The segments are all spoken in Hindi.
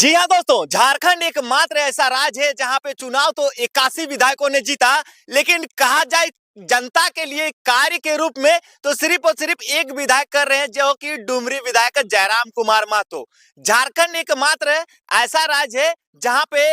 जी हाँ दोस्तों, झारखंड एकमात्र ऐसा राज्य है जहां पे चुनाव तो 81 विधायकों ने जीता, लेकिन कहा जाए जनता के लिए कार्य के रूप में तो सिर्फ और सिर्फ एक विधायक कर रहे हैं, जो कि डुमरी विधायक जयराम कुमार महतो। झारखंड एकमात्र ऐसा राज्य है जहां पे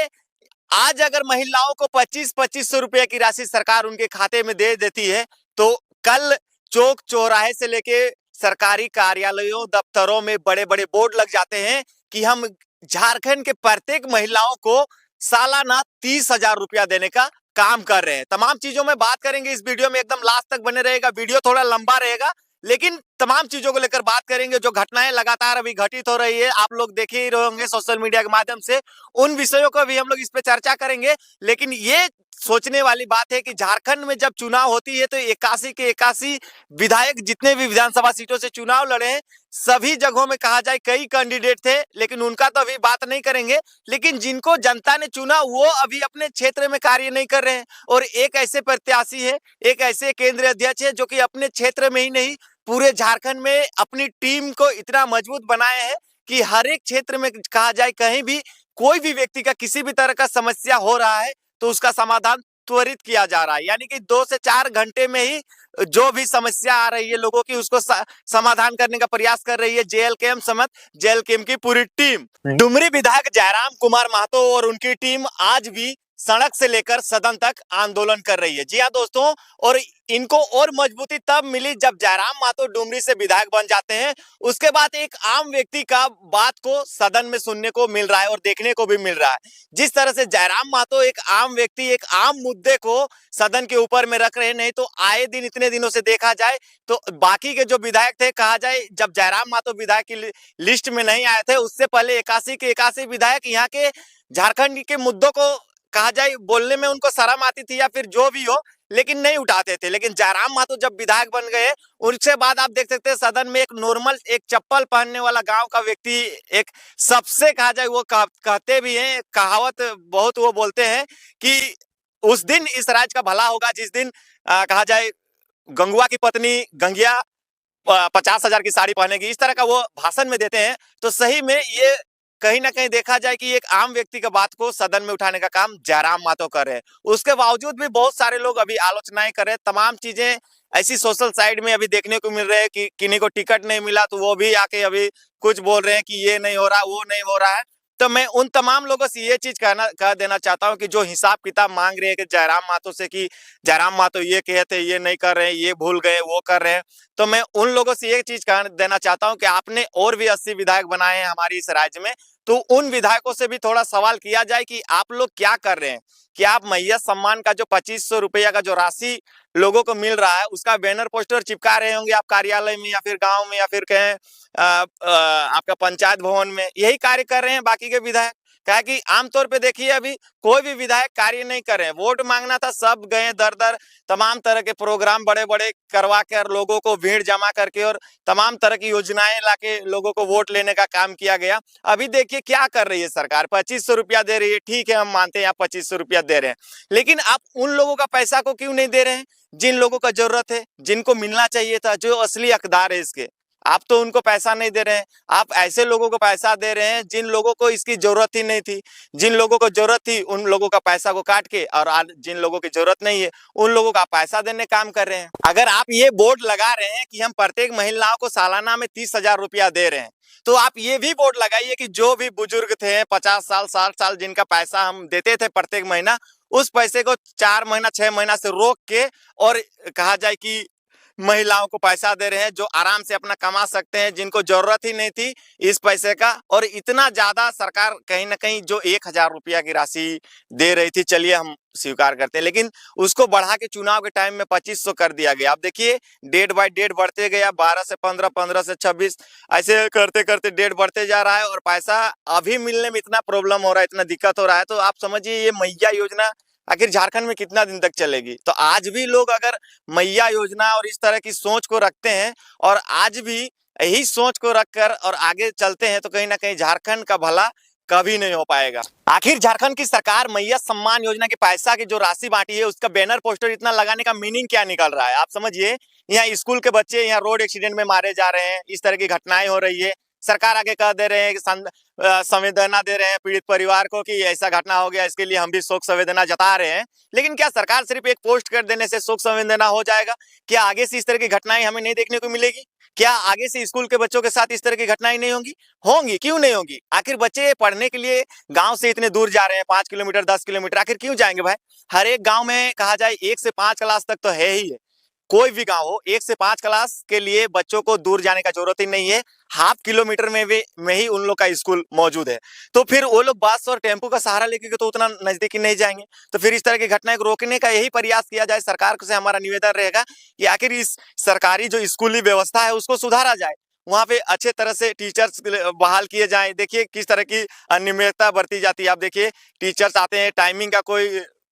आज अगर महिलाओं को 25-2500 रुपए की राशि सरकार उनके खाते में दे देती है, तो कल चौक चौराहे से लेके सरकारी कार्यालयों दफ्तरों में बड़े बड़े बोर्ड लग जाते हैं कि हम झारखंड के प्रत्येक महिलाओं को सालाना 30,000 रुपया देने का काम कर रहे हैं। तमाम चीजों में बात करेंगे इस वीडियो में, एकदम लास्ट तक बने रहेगा। वीडियो थोड़ा लंबा रहेगा, लेकिन तमाम चीजों को लेकर बात करेंगे। जो घटनाएं लगातार अभी घटित हो रही है, आप लोग देख ही रहे होंगे सोशल मीडिया के माध्यम से, उन विषयों को भी हम लोग इस पे चर्चा करेंगे। लेकिन ये सोचने वाली बात है कि झारखंड में जब चुनाव होती है तो 81 के 81 विधायक जितने भी विधानसभा सीटों से चुनाव लड़े हैं, सभी जगहों में कहा जाए कई कैंडिडेट थे, लेकिन उनका तो अभी बात नहीं करेंगे। लेकिन जिनको जनता ने चुना वो अभी अपने क्षेत्र में कार्य नहीं कर रहे हैं, और एक ऐसे प्रत्याशी है, एक ऐसे केंद्रीय अध्यक्ष है जो कि अपने क्षेत्र में ही नहीं पूरे झारखंड में अपनी टीम को इतना मजबूत बनाए हैं कि हर एक क्षेत्र में कहा जाए कहीं भी कोई भी व्यक्ति का किसी भी तरह का समस्या हो रहा है तो उसका समाधान त्वरित किया जा रहा है। यानी कि 2 से 4 घंटे में ही जो भी समस्या आ रही है लोगों की, उसको समाधान करने का प्रयास कर रही है जेएलकेएम समेत जेएलकेएम की पूरी टीम। डुमरी विधायक जयराम कुमार महतो और उनकी टीम आज भी सड़क से लेकर सदन तक आंदोलन कर रही है। जी हाँ दोस्तों, और इनको और मजबूती तब मिली जब जयराम महतो डुमरी से विधायक बन जाते हैं। उसके बाद एक आम व्यक्ति का बात को सदन में सुनने को मिल रहा है और देखने को भी मिल रहा है। जिस तरह से जयराम महतो एक आम व्यक्ति एक आम मुद्दे को सदन के ऊपर में रख रहे हैं, नहीं तो आए दिन इतने दिनों से देखा जाए तो बाकी के जो विधायक थे, कहा जाए जब जयराम महतो विधायक की लिस्ट में नहीं आए थे, उससे पहले 81 के 81 विधायक यहाँ के झारखंड के मुद्दों को कहा जाए बोलने में उनको शर्म आती थी या फिर जो भी हो, लेकिन नहीं उठाते थे। लेकिन जयराम महतो जब विधायक बन गए, उसके बाद आप देख सकते हैं सदन में एक नॉर्मल एक चप्पल पहनने वाला गांव का व्यक्ति, एक सबसे कहा जाए वो कहते भी हैं, कहावत बहुत वो बोलते हैं कि उस दिन इस राज्य का भला होगा जिस दिन कहा जाए गंगुआ की पत्नी गंगिया 50,000 की साड़ी पहनेगी, इस तरह का वो भाषण में देते हैं। तो सही में ये कहीं ना कहीं देखा जाए कि एक आम व्यक्ति की बात को सदन में उठाने का काम जयराम महतो कर रहे हैं। उसके बावजूद भी बहुत सारे लोग अभी आलोचनाएं कर रहे हैं। तमाम चीजें ऐसी सोशल साइड में अभी देखने को मिल रहे हैं कि किन्हीं को टिकट नहीं मिला तो वो भी आके अभी कुछ बोल रहे हैं कि ये नहीं हो रहा, वो नहीं हो रहा है। तो मैं उन तमाम लोगों से ये चीज कह देना चाहता हूं कि जो हिसाब किताब मांग रहे हैं कि जयराम महतो से कि जयराम महतो ये कहते ये नहीं कर रहे हैं, ये भूल गए, वो कर रहे हैं, तो मैं उन लोगों से ये चीज कह देना चाहता हूं कि आपने और भी 80 विधायक बनाए हैं हमारी इस राज्य में, तो उन विधायकों से भी थोड़ा सवाल किया जाए कि आप लोग क्या कर रहे हैं। कि आप मैया सम्मान का जो 2500 रुपया का जो राशि लोगों को मिल रहा है, उसका बैनर पोस्टर चिपका रहे होंगे आप कार्यालय में या फिर गांव में या फिर कहें आपका पंचायत भवन में, यही कार्य कर रहे हैं बाकी के विधायक। क्या कि आमतौर पे देखिए अभी कोई भी विधायक कार्य नहीं कर रहे हैं। वोट मांगना था, सब गए दर दर, तमाम तरह के प्रोग्राम बड़े बड़े करवा कर लोगों को भीड़ जमा करके और तमाम तरह की योजनाएं लाके लोगों को वोट लेने का काम किया गया। अभी देखिए क्या कर रही है सरकार, 2500 रुपया दे रही है। ठीक है, हम मानते हैं आप 2500 रुपया दे रहे हैं, लेकिन आप उन लोगों का पैसा को क्यों नहीं दे रहे हैं जिन लोगों का जरूरत है, जिनको मिलना चाहिए था, जो असली हकदार है इसके। आप तो उनको पैसा नहीं दे रहे हैं, आप ऐसे लोगों को पैसा दे रहे हैं जिन लोगों को इसकी जरूरत ही नहीं थी। जिन लोगों को जरूरत थी उन लोगों का पैसा को काट के, और आज जिन लोगों की जरूरत नहीं है उन लोगों का पैसा देने काम कर रहे हैं। अगर आप ये बोर्ड लगा रहे हैं कि हम प्रत्येक महिलाओं को सालाना में 30,000 रुपया दे रहे हैं, तो आप ये भी बोर्ड लगाइए कि जो भी बुजुर्ग थे 50 साल 60 साल जिनका पैसा हम देते थे प्रत्येक महीना, उस पैसे को 4 महीना 6 महीना से रोक के, और कहा जाए कि महिलाओं को पैसा दे रहे हैं जो आराम से अपना कमा सकते हैं, जिनको जरूरत ही नहीं थी इस पैसे का। और इतना ज्यादा सरकार कहीं ना कहीं जो 1,000 रुपया की राशि दे रही थी, चलिए हम स्वीकार करते हैं, लेकिन उसको बढ़ा के चुनाव के टाइम में 2500 कर दिया गया। आप देखिए डेट बाय डेट बढ़ते गया, 12 से 15, 15 से 26, ऐसे करते करते डेट बढ़ते जा रहा है और पैसा अभी मिलने में इतना प्रॉब्लम हो रहा है, इतना दिक्कत हो रहा है। तो आप समझिए ये मैया योजना आखिर झारखंड में कितना दिन तक चलेगी। तो आज भी लोग अगर मैया योजना और इस तरह की सोच को रखते हैं और आज भी यही सोच को रखकर और आगे चलते हैं, तो कहीं ना कहीं झारखंड का भला कभी नहीं हो पाएगा। आखिर झारखंड की सरकार मैया सम्मान योजना के पैसा की जो राशि बांटी है, उसका बैनर पोस्टर इतना लगाने का मीनिंग क्या निकल रहा है। आप समझिए, यहाँ स्कूल के बच्चे यहाँ रोड एक्सीडेंट में मारे जा रहे हैं, इस तरह की घटनाएं हो रही है, सरकार आगे कह दे रहे हैं कि संवेदना दे रहे हैं पीड़ित परिवार को कि ऐसा घटना हो गया, इसके लिए हम भी शोक संवेदना जता रहे हैं। लेकिन क्या सरकार सिर्फ एक पोस्ट कर देने से शोक संवेदना हो जाएगा? क्या आगे से इस तरह की घटनाएं हमें नहीं देखने को मिलेगी? क्या आगे से स्कूल के बच्चों के साथ इस तरह की घटनाएं नहीं होंगी? होंगी, क्यों नहीं होंगी? आखिर बच्चे पढ़ने के लिए गांव से इतने दूर जा रहे हैं, 5 किलोमीटर 10 किलोमीटर, आखिर क्यों जाएंगे भाई? हर एक गांव में कहा जाए 1 से 5 क्लास तक तो है ही है। कोई भी गांव हो, 1 से 5 क्लास के लिए बच्चों को दूर जाने का जरूरत ही नहीं है। हाफ किलोमीटर में ही उन लोग का स्कूल मौजूद है। तो फिर वो लोग बस और टेम्पो का सहारा लेके तो उतना नजदीकी नहीं जाएंगे। तो फिर इस तरह की घटनाएं को रोकने का यही प्रयास किया जाए। सरकार से हमारा निवेदन रहेगा कि आखिर इस सरकारी जो स्कूली व्यवस्था है उसको सुधारा जाए। वहाँ पे अच्छे तरह से टीचर्स बहाल किए जाएं। देखिए किस तरह की अनियमितता बरती जाती है। आप देखिए टीचर्स आते हैं, टाइमिंग का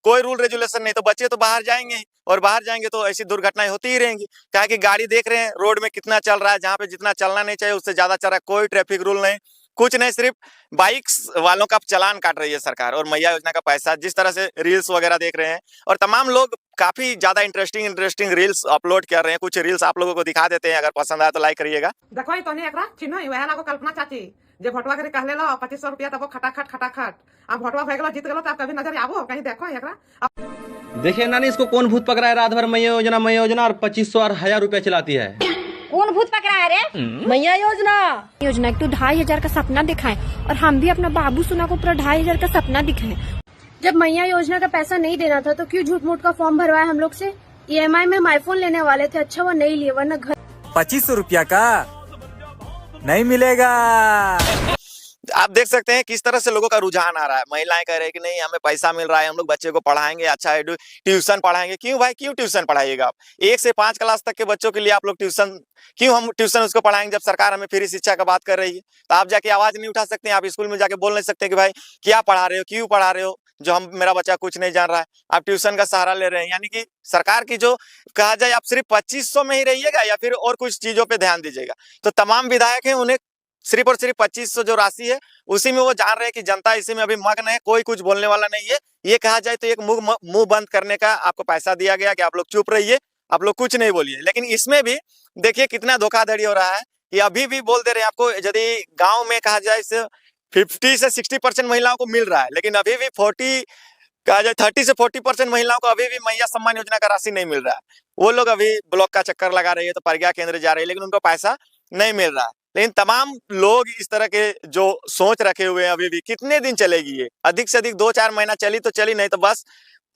कोई रूल रेगुलेशन नहीं, तो बच्चे तो बाहर जाएंगे ही, और बाहर जाएंगे तो ऐसी दुर्घटनाएं होती ही रहेंगी। क्या है कि गाड़ी देख रहे हैं रोड में कितना चल रहा है, जहाँ पे जितना चलना नहीं चाहिए उससे ज्यादा चल रहा है। कोई ट्रैफिक रूल नहीं, कुछ नहीं, सिर्फ बाइक्स वालों का चालान काट रही है सरकार। और मैया योजना का पैसा, जिस तरह से रील्स वगैरह देख रहे हैं, और तमाम लोग काफी ज्यादा इंटरेस्टिंग रील्स अपलोड कर रहे हैं। कुछ रील्स आप लोगों को दिखा देते हैं, अगर पसंद आए तो लाइक करिएगा। देखो तो नहीं एकरा चिन्ह वह लागो कल्पना चाची जे भोटवा करे कहले लो 2500 रुपया तब खटाखट अब भोटवा हो गेलो, जीत गेलो, तो आप कभी नजर आवो कहीं देखो एकरा। देखिए नानी, इसको कौन भूत पकड़ा है? रात भर मैया योजना और 2500 और 1000 रुपया चलाती है। कौन भूत पकड़ा है रे? मैया योजना एक तो 2500 का सपना दिखाएं, और हम भी अपना बाबू सुना को पूरा 2500 का सपना दिखाएं। जब मैया योजना का पैसा नहीं देना था तो क्यों झूठ मूठ का फॉर्म भरवाया हम लोग से? EMI में हम आईफोन लेने वाले थे, अच्छा वो नहीं लिए, वरना घर 2500 रुपया का नहीं मिलेगा। आप देख सकते हैं किस तरह से लोगों का रुझान आ रहा है। महिलाएं कह रहे हैं कि नहीं, हमें पैसा मिल रहा है, हम लोग बच्चे को पढ़ाएंगे, अच्छा ट्यूशन पढ़ाएंगे। क्यों भाई, क्यों ट्यूशन पढ़ाइएगा आप? 1 से 5 क्लास तक के बच्चों के लिए आप लोग ट्यूशन, क्यों हम ट्यूशन उसको पढ़ाएंगे जब सरकार हमें फ्री शिक्षा का बात कर रही है? तो आप जाके आवाज नहीं उठा सकते हैं? आप स्कूल में जाके बोल नहीं सकते कि भाई क्या पढ़ा रहे हो, क्यों पढ़ा रहे हो, जो मेरा बच्चा कुछ नहीं जान रहा है? आप ट्यूशन का सहारा ले रहे हैं। यानी कि सरकार की जो कहा जाए, आप सिर्फ 2500 में ही रहिएगा या फिर और कुछ चीजों पे ध्यान दीजिएगा? तो तमाम विधायक हैं, उन्हें सिर्फ और सिर्फ 2500 जो राशि है उसी में वो जान रहे हैं कि जनता इसी में अभी मग्न है, कोई कुछ बोलने वाला नहीं है। ये कहा जाए तो एक मुंह बंद करने का आपको पैसा दिया गया कि आप लोग चुप रहिए, आप लोग कुछ नहीं बोलिए। लेकिन इसमें भी देखिए कितना धोखाधड़ी हो रहा है कि अभी भी बोल दे रहे हैं आपको, यदि गांव में कहा जाए 50 से 60% महिलाओं को मिल रहा है, लेकिन अभी भी 30 से 40% महिलाओं को अभी भी मैया सम्मान योजना का राशि नहीं मिल रहा है। वो लोग अभी ब्लॉक का चक्कर लगा रही है, तो प्रज्ञा केंद्र जा रही है, लेकिन उनको पैसा नहीं मिल रहा है। लेकिन तमाम लोग इस तरह के जो सोच रखे हुए हैं, अभी भी कितने दिन चलेगी ये? अधिक से अधिक 2-4 महीना चली तो चली, नहीं तो बस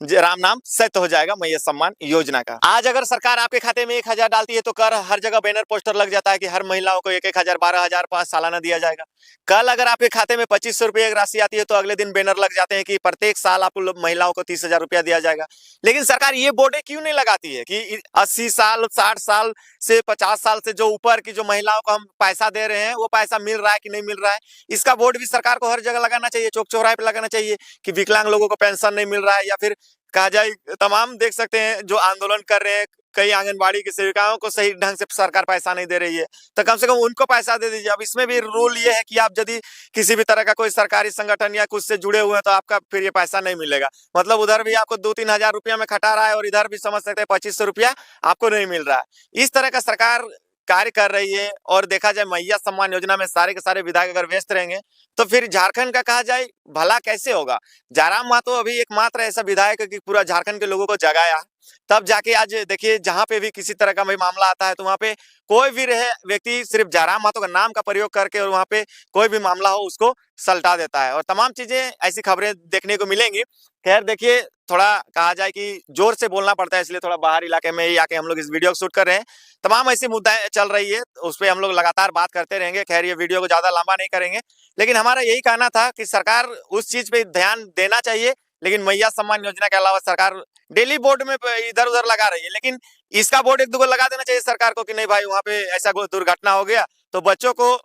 राम नाम सत्य हो जाएगा मैया सम्मान योजना का। आज अगर सरकार आपके खाते में 1000 डालती है तो कर हर जगह बैनर पोस्टर लग जाता है कि हर महिलाओं को 1000 12,000 सालाना दिया जाएगा। कल अगर आपके खाते में 2500 रुपये एक राशि आती है तो अगले दिन बैनर लग जाते हैं कि प्रत्येक साल आपको महिलाओं को 30,000 रुपया दिया जाएगा। लेकिन सरकार ये बोर्डे क्यों नहीं लगाती है कि 80 साल 60 साल से 50 साल से जो ऊपर की जो महिलाओं को हम पैसा दे रहे हैं वो पैसा मिल रहा है कि नहीं मिल रहा है? इसका बोर्ड भी सरकार को हर जगह लगाना चाहिए, चौक चौराहे पे लगाना चाहिए कि विकलांग लोगों को पेंशन नहीं मिल रहा है, या फिर कहा जाए तमाम देख सकते हैं जो आंदोलन कर रहे हैं, कई आंगनबाड़ी की सेविकाओं को सही ढंग से सरकार पैसा नहीं दे रही है, तो कम से कम उनको पैसा दे दीजिए। अब इसमें भी रूल ये है कि आप यदि किसी भी तरह का कोई सरकारी संगठन या कुछ से जुड़े हुए हैं तो आपका फिर ये पैसा नहीं मिलेगा। मतलब उधर भी आपको 2-3 हजार रुपया में खटा रहा है और इधर भी समझ सकते हैं 2500 रुपया आपको नहीं मिल रहा है। इस तरह का सरकार कार्य कर रही है। और देखा जाए मैया सम्मान योजना में सारे के सारे विधायक अगर व्यस्त रहेंगे तो फिर झारखंड का कहा जाए भला कैसे होगा? जयराम महतो अभी एकमात्र ऐसा विधायक है कि पूरा झारखंड के लोगों को जगाया, तब जाके आज देखिए जहां पे भी किसी तरह का भी मामला आता है तो वहां पे कोई भी रहे व्यक्ति सिर्फ जयराम महतो का नाम का प्रयोग करके और वहां पे कोई भी मामला हो उसको सलटा देता है। और तमाम चीजें ऐसी खबरें देखने को मिलेंगी। खैर देखिए, थोड़ा कहा जाए कि जोर से बोलना पड़ता है, इसलिए थोड़ा बाहर इलाके में ही आके हम लोग इस वीडियो को शूट कर रहे हैं। तमाम ऐसी मुद्दाएं चल रही है, उस पर हम लोग लगातार बात करते रहेंगे। खैर ये वीडियो को ज्यादा लंबा नहीं करेंगे, लेकिन हमारा यही कहना था कि सरकार उस चीज पे ध्यान देना चाहिए। लेकिन मैया सम्मान योजना के अलावा सरकार डेली बोर्ड में इधर उधर लगा रही है, लेकिन इसका बोर्ड एक दो लगा देना चाहिए सरकार को कि नहीं भाई वहां पे ऐसा कोई दुर्घटना हो गया तो बच्चों को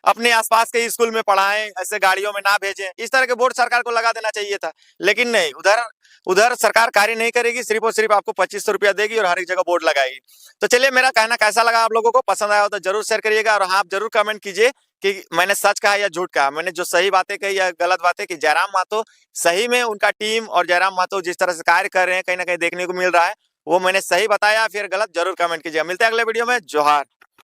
अपने आसपास के स्कूल में पढ़ाएं, ऐसे गाड़ियों में ना भेजें। इस तरह के बोर्ड सरकार को लगा देना चाहिए था, लेकिन नहीं, उधर सरकार कार्य नहीं करेगी, सिर्फ और सिर्फ आपको 2500 रुपया देगी और हर एक जगह बोर्ड लगाएगी। तो चलिए, मेरा कहना कैसा लगा आप लोगों को? पसंद आया हो तो जरूर शेयर करिएगा, और हाँ, आप जरूर कमेंट कीजिए कि मैंने सच कहा या झूठ कहा, मैंने जो सही बातें कही या गलत बातें की। जयराम महतो सही में उनका टीम और जयराम महतो जिस तरह से कार्य कर रहे हैं कहीं ना कहीं देखने को मिल रहा है, वो मैंने सही बताया फिर गलत, जरूर कमेंट कीजिएगा। मिलते हैं अगले वीडियो में। जोहार।